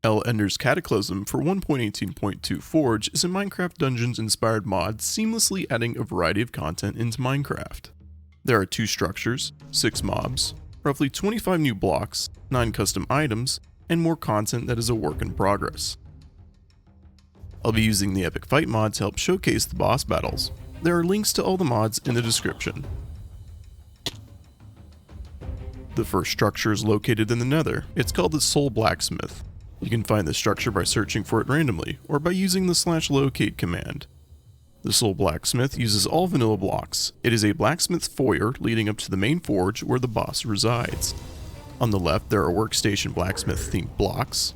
Ender's Cataclysm for 1.18.2 Forge is a Minecraft Dungeons-inspired mod seamlessly adding a variety of content into Minecraft. There are 2 structures, 6 mobs, roughly 25 new blocks, 9 custom items, and more content that is a work in progress. I'll be using the Epic Fight mod to help showcase the boss battles. There are links to all the mods in the description. The first structure is located in the Nether. It's called the Soul Blacksmith. You can find this structure by searching for it randomly, or by using the /locate command. The Soul Blacksmith uses all vanilla blocks. It is a blacksmith foyer leading up to the main forge where the boss resides. On the left there are workstation blacksmith themed blocks.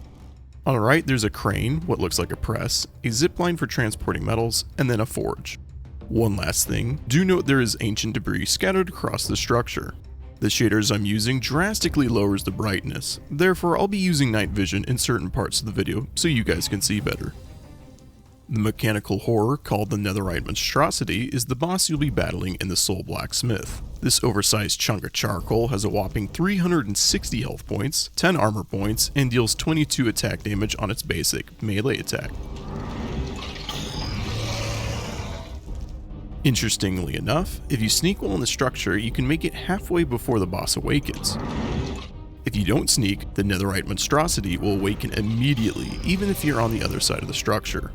On the right there's a crane, what looks like a press, a zipline for transporting metals, and then a forge. One last thing, do note there is ancient debris scattered across the structure. The shaders I'm using drastically lowers the brightness, therefore I'll be using night vision in certain parts of the video so you guys can see better. The mechanical horror called the Netherite Monstrosity is the boss you'll be battling in the Soul Blacksmith. This oversized chunk of charcoal has a whopping 360 health points, 10 armor points, and deals 22 attack damage on its basic melee attack. Interestingly enough, if you sneak while in the structure, you can make it halfway before the boss awakens. If you don't sneak, the Netherite Monstrosity will awaken immediately, even if you're on the other side of the structure.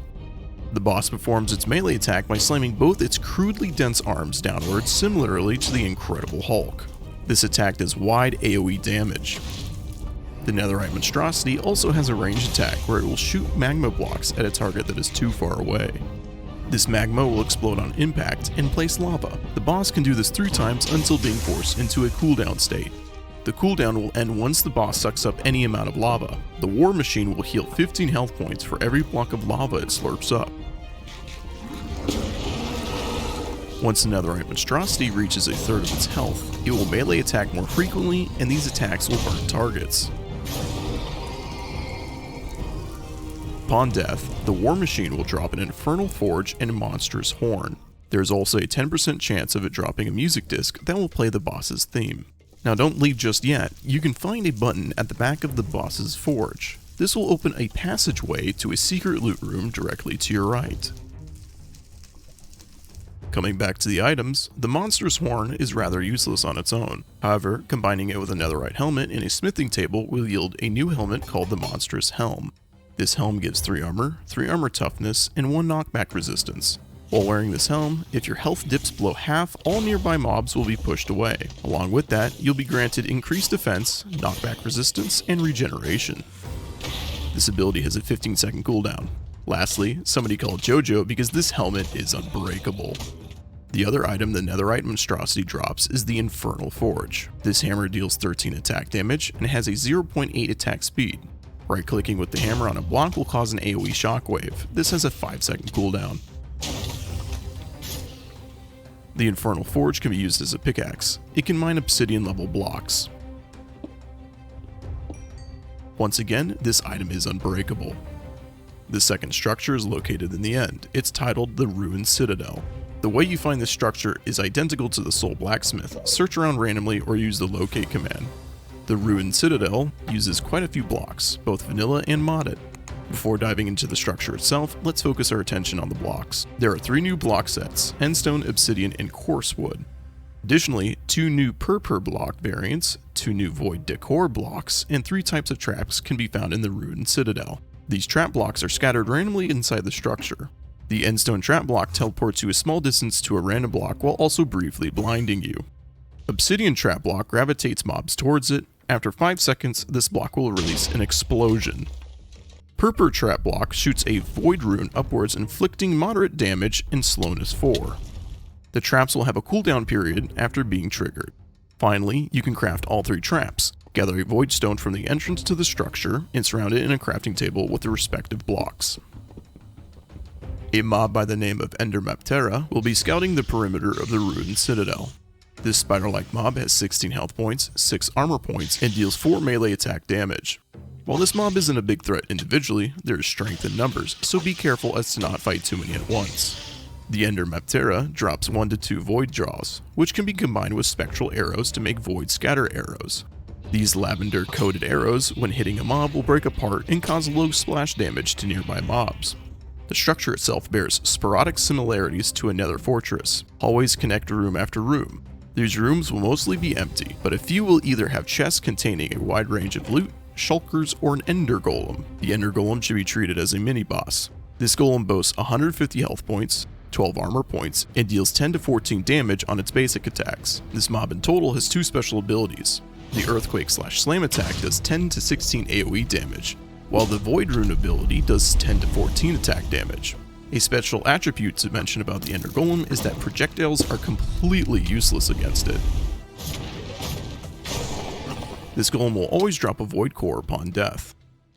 The boss performs its melee attack by slamming both its crudely dense arms downwards, similarly to the Incredible Hulk. This attack does wide AoE damage. The Netherite Monstrosity also has a ranged attack where it will shoot magma blocks at a target that is too far away. This magma will explode on impact and place lava. The boss can do this 3 times until being forced into a cooldown state. The cooldown will end once the boss sucks up any amount of lava. The war machine will heal 15 health points for every block of lava it slurps up. Once the Netherite Monstrosity reaches a third of its health, it will melee attack more frequently, and these attacks will burn targets. Upon death, the war machine will drop an Infernal Forge and a Monstrous Horn. There is also a 10% chance of it dropping a music disc that will play the boss's theme. Now don't leave just yet, you can find a button at the back of the boss's forge. This will open a passageway to a secret loot room directly to your right. Coming back to the items, the Monstrous Horn is rather useless on its own. However, combining it with a netherite helmet and a smithing table will yield a new helmet called the Monstrous Helm. This helm gives 3 armor toughness, and 1 knockback resistance. While wearing this helm, if your health dips below half, all nearby mobs will be pushed away. Along with that, you'll be granted increased defense, knockback resistance, and regeneration. This ability has a 15-second cooldown. Lastly, somebody called JoJo because this helmet is unbreakable. The other item the Netherite Monstrosity drops is the Infernal Forge. This hammer deals 13 attack damage and has a 0.8 attack speed. Right-clicking with the hammer on a block will cause an AoE shockwave. This has a 5-second cooldown. The Infernal Forge can be used as a pickaxe. It can mine obsidian level blocks. Once again, this item is unbreakable. The second structure is located in the end. It's titled the Ruined Citadel. The way you find this structure is identical to the Soul Blacksmith. Search around randomly or use the locate command. The Ruined Citadel uses quite a few blocks, both vanilla and modded. Before diving into the structure itself, let's focus our attention on the blocks. There are 3 new block sets, Endstone, Obsidian, and Coarse Wood. Additionally, 2 new Purpur block variants, 2 new Void Decor blocks, and 3 types of traps can be found in the Ruined Citadel. These trap blocks are scattered randomly inside the structure. The Endstone trap block teleports you a small distance to a random block while also briefly blinding you. Obsidian trap block gravitates mobs towards it. After 5 seconds, this block will release an explosion. Purpur trap block shoots a void rune upwards, inflicting moderate damage and slowness 4. The traps will have a cooldown period after being triggered. Finally, you can craft all 3 traps. Gather a void stone from the entrance to the structure and surround it in a crafting table with the respective blocks. A mob by the name of Endermaptera will be scouting the perimeter of the Ruined Citadel. This spider-like mob has 16 health points, 6 armor points, and deals 4 melee attack damage. While this mob isn't a big threat individually, there is strength in numbers, so be careful as to not fight too many at once. The Endermaptera drops 1 to 2 void draws, which can be combined with spectral arrows to make void scatter arrows. These lavender-coated arrows, when hitting a mob, will break apart and cause low splash damage to nearby mobs. The structure itself bears sporadic similarities to a nether fortress. Hallways connect room after room. These rooms will mostly be empty, but a few will either have chests containing a wide range of loot, shulkers, or an ender golem. The ender golem should be treated as a mini-boss. This golem boasts 150 health points, 12 armor points, and deals 10 to 14 damage on its basic attacks. This mob in total has 2 special abilities. The Earthquake/Slam attack does 10 to 16 AoE damage, while the Void Rune ability does 10 to 14 attack damage. A special attribute to mention about the Ender Golem is that projectiles are completely useless against it. This golem will always drop a Void Core upon death.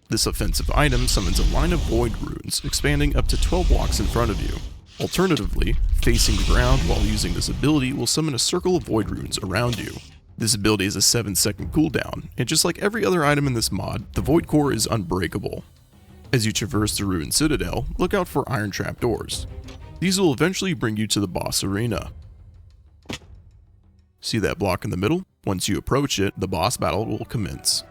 This offensive item summons a line of Void Runes, expanding up to 12 blocks in front of you. Alternatively, facing the ground while using this ability will summon a circle of Void Runes around you. This ability is a 7-second cooldown, and just like every other item in this mod, the Void Core is unbreakable. As you traverse the ruined Citadel, look out for iron trapdoors. These will eventually bring you to the boss arena. See that block in the middle? Once you approach it, the boss battle will commence.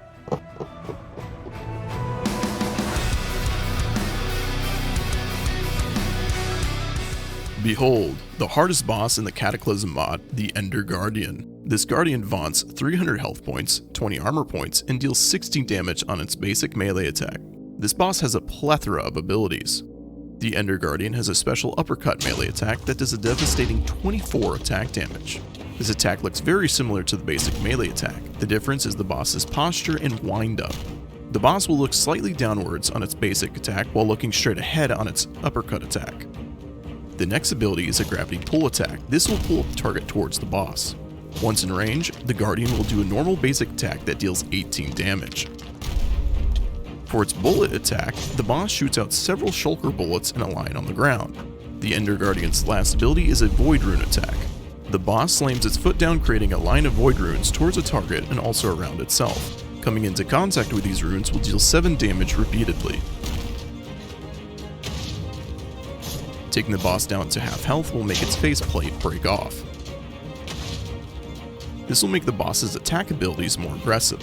Behold, the hardest boss in the Cataclysm mod, the Ender Guardian. This Guardian vaunts 300 health points, 20 armor points, and deals 60 damage on its basic melee attack. This boss has a plethora of abilities. The Ender Guardian has a special uppercut melee attack that does a devastating 24 attack damage. This attack looks very similar to the basic melee attack. The difference is the boss's posture and wind-up. The boss will look slightly downwards on its basic attack while looking straight ahead on its uppercut attack. The next ability is a gravity pull attack. This will pull the target towards the boss. Once in range, the Guardian will do a normal basic attack that deals 18 damage. For its bullet attack, the boss shoots out several shulker bullets in a line on the ground. The Ender Guardian's last ability is a Void Rune attack. The boss slams its foot down, creating a line of Void Runes towards a target and also around itself. Coming into contact with these runes will deal 7 damage repeatedly. Taking the boss down to half health will make its faceplate break off. This will make the boss's attack abilities more aggressive.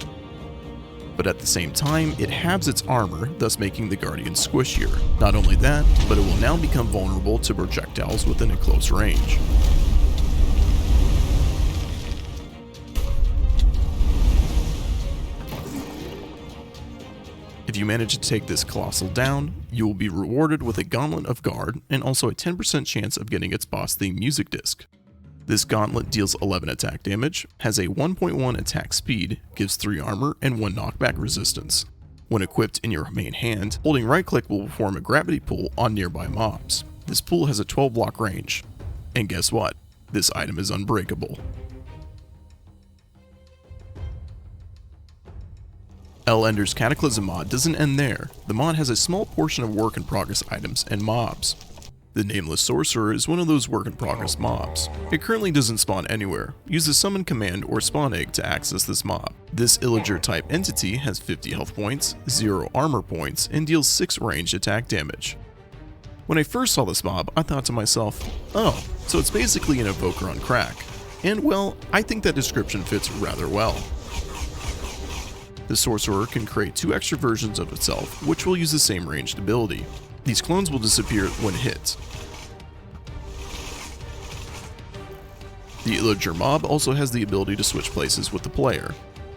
But at the same time, it halves its armor, thus making the Guardian squishier. Not only that, but it will now become vulnerable to projectiles within a close range. If you manage to take this colossal down, you will be rewarded with a Gauntlet of Guard and also a 10% chance of getting its boss theme music disc. This gauntlet deals 11 attack damage, has a 1.1 attack speed, gives 3 armor, and 1 knockback resistance. When equipped in your main hand, holding right click will perform a gravity pull on nearby mobs. This pull has a 12 block range. And guess what? This item is unbreakable. Ender's Cataclysm mod doesn't end there. The mod has a small portion of work in progress items and mobs. The Nameless Sorcerer is one of those work in progress mobs. It currently doesn't spawn anywhere. Use the summon command or spawn egg to access this mob. This Illager type entity has 50 health points, 0 armor points, and deals 6 ranged attack damage. When I first saw this mob, I thought to myself, oh, so it's basically an evoker on crack. And well, I think that description fits rather well. The sorcerer can create 2 extra versions of itself, which will use the same ranged ability. These clones will disappear when hit. The Illager mob also has the ability to switch places with the player.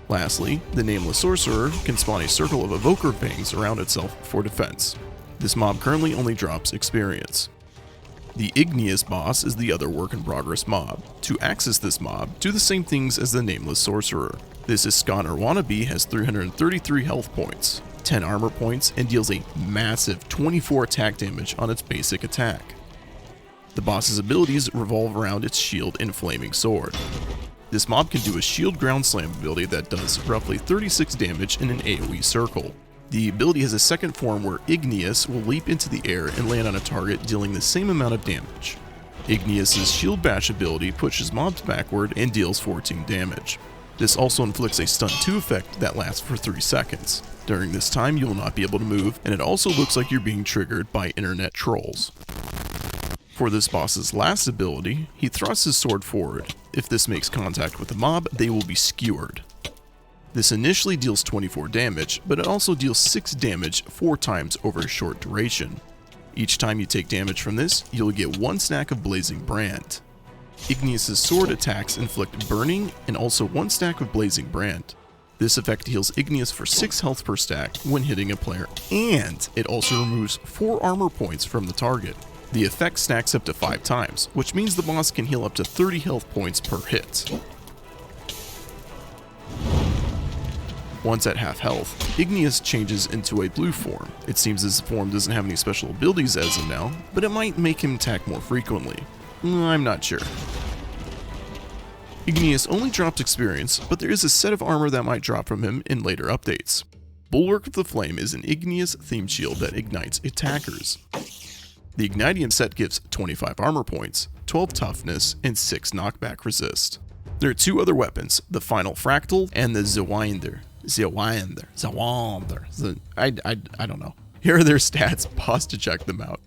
Lastly, the Nameless Sorcerer can spawn a circle of evoker fangs around itself for defense. This mob currently only drops experience. The Ignis boss is the other work in progress mob. To access this mob, do the same things as the Nameless Sorcerer. This Iskander wannabe has 333 health points, 10 armor points, and deals a massive 24 attack damage on its basic attack. The boss's abilities revolve around its shield and flaming sword. This mob can do a shield ground slam ability that does roughly 36 damage in an AoE circle. The ability has a second form where Ignis will leap into the air and land on a target, dealing the same amount of damage. Ignis' shield bash ability pushes mobs backward and deals 14 damage. This also inflicts a stun 2 effect that lasts for 3 seconds. During this time, you will not be able to move, and it also looks like you're being triggered by internet trolls. For this boss's last ability, he thrusts his sword forward. If this makes contact with the mob, they will be skewered. This initially deals 24 damage, but it also deals 6 damage 4 times over a short duration. Each time you take damage from this, you'll get 1 stack of Blazing Brand. Ignis' sword attacks inflict burning and also 1 stack of Blazing Brand. This effect heals Ignis for 6 health per stack when hitting a player, and it also removes 4 armor points from the target. The effect stacks up to 5 times, which means the boss can heal up to 30 health points per hit. Once at half health, Ignis changes into a blue form. It seems his form doesn't have any special abilities as of now, but it might make him attack more frequently. I'm not sure. Ignis only dropped experience, but there is a set of armor that might drop from him in later updates. Bulwark of the Flame is an Ignis themed shield that ignites attackers. The Ignitium Set gives 25 armor points, 12 toughness, and 6 knockback resist. There are 2 other weapons, the Final Fractal and the Zweiender. I don't know. Here are their stats, pause to check them out.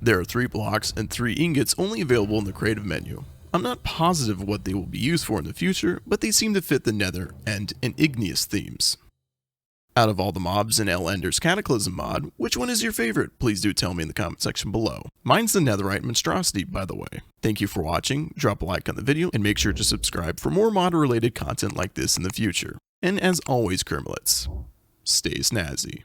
There are 3 blocks and 3 ingots only available in the creative menu. I'm not positive what they will be used for in the future, but they seem to fit the Nether and Ignis themes. Out of all the mobs in Ender's Cataclysm mod, which one is your favorite? Please do tell me in the comment section below. Mine's the Netherite Monstrosity, by the way. Thank you for watching, drop a like on the video, and make sure to subscribe for more mod-related content like this in the future. And as always, Kermlets, stay snazzy.